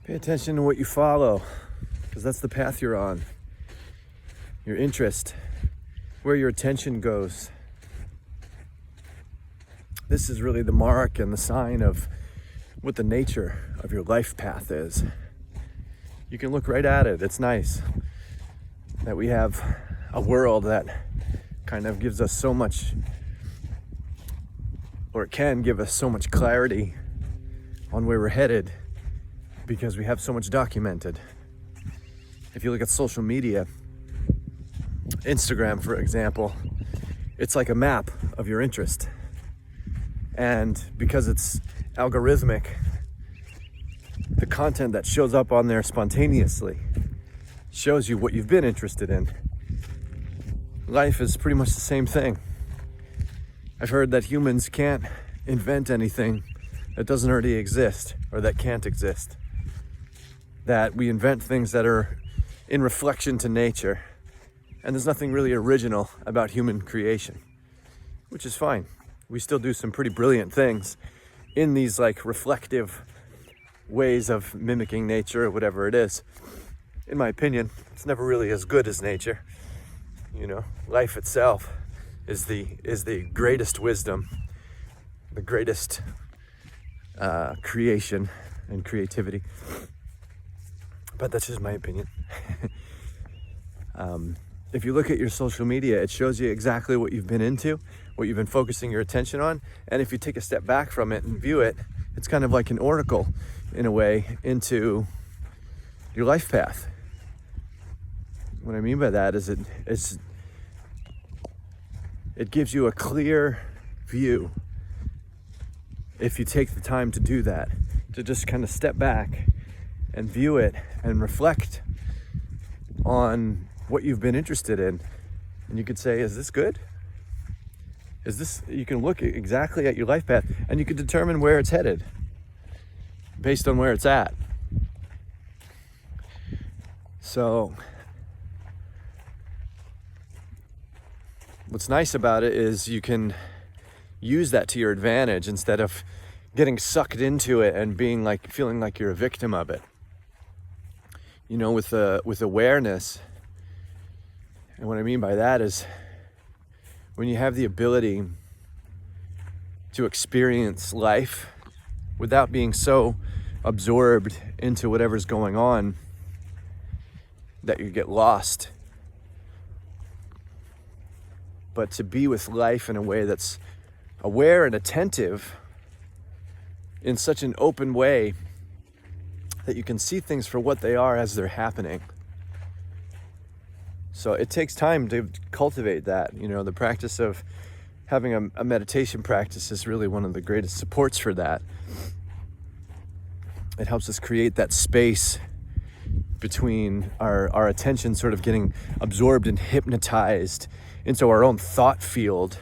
Pay attention to what you follow, because that's the path you're on. Your interest, where your attention goes. This is really the mark and the sign of what the nature of your life path is. You can look right at it. It's nice that we have a world that kind of gives us so much, or it can give us so much clarity on where we're headed, because we have so much documented. If you look at social media, Instagram, for example, it's like a map of your interest. And because it's algorithmic, the content that shows up on there spontaneously shows you what you've been interested in. Life is pretty much the same thing. I've heard that humans can't invent anything that doesn't already exist or that can't exist. That we invent things that are in reflection to nature. And there's nothing really original about human creation, which is fine. We still do some pretty brilliant things in these like reflective ways of mimicking nature or whatever it is. In my opinion, it's never really as good as nature. You know, life itself is the greatest wisdom, the greatest creation and creativity. But that's just my opinion. If you look at your social media, it shows you exactly what you've been into, what you've been focusing your attention on. And if you take a step back from it and view it, it's kind of like an oracle, in a way, into your life path. What I mean by that is it gives you a clear view, if you take the time to do that, to just kind of step back and view it and reflect on what you've been interested in. And you could say, is this good? You can look exactly at your life path and you can determine where it's headed based on where it's at. So what's nice about it is you can use that to your advantage instead of getting sucked into it and feeling like you're a victim of it. You know, with awareness. And what I mean by that is when you have the ability to experience life without being so absorbed into whatever's going on that you get lost, but to be with life in a way that's aware and attentive in such an open way that you can see things for what they are as they're happening. So it takes time to cultivate that. You know, the practice of having a meditation practice is really one of the greatest supports for that. It helps us create that space between our attention sort of getting absorbed and hypnotized into our own thought field,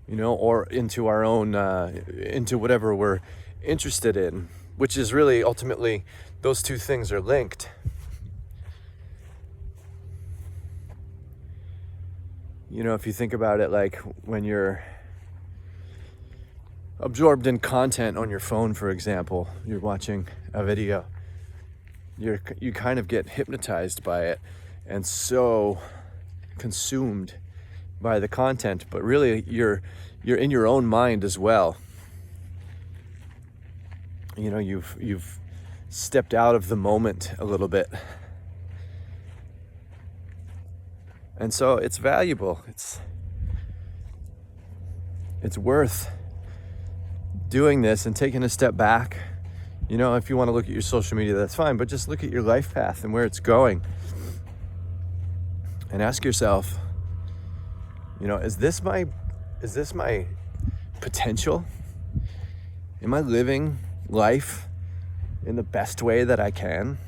you know, or into our own, into whatever we're interested in, which is really ultimately, those two things are linked. You know, if you think about it, like when you're absorbed in content on your phone, for example, you're watching a video, you kind of get hypnotized by it and so consumed by the content, but really you're in your own mind as well. You know, you've stepped out of the moment a little bit. And so it's valuable. It's worth doing this and taking a step back. You know, if you want to look at your social media, that's fine, but just look at your life path and where it's going. And ask yourself, you know, is this my potential? Am I living life in the best way that I can?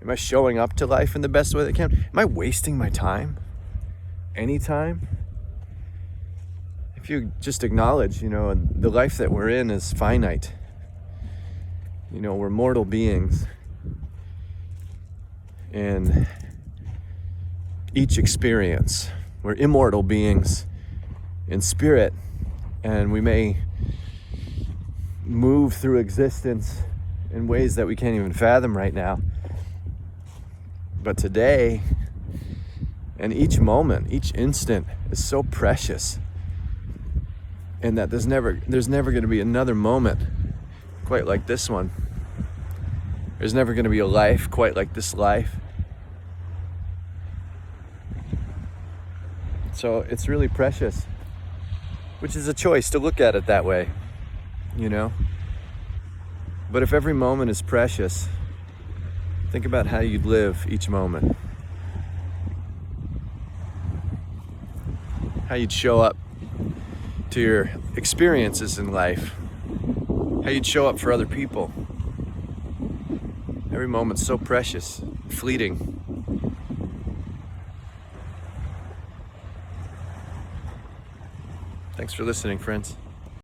Am I showing up to life in the best way that I can? Am I wasting my time? Any time? If you just acknowledge, you know, the life that we're in is finite. You know, we're mortal beings. In each experience, we're immortal beings in spirit, and we may move through existence in ways that we can't even fathom right now. But today, and each moment, each instant is so precious, and that there's never going to be another moment quite like this one. There's never going to be a life quite like this life. So it's really precious, which is a choice to look at it that way, you know? But if every moment is precious, think about how you'd live each moment. How you'd show up to your experiences in life. How you'd show up for other people. Every moment's so precious, fleeting. Thanks for listening, friends.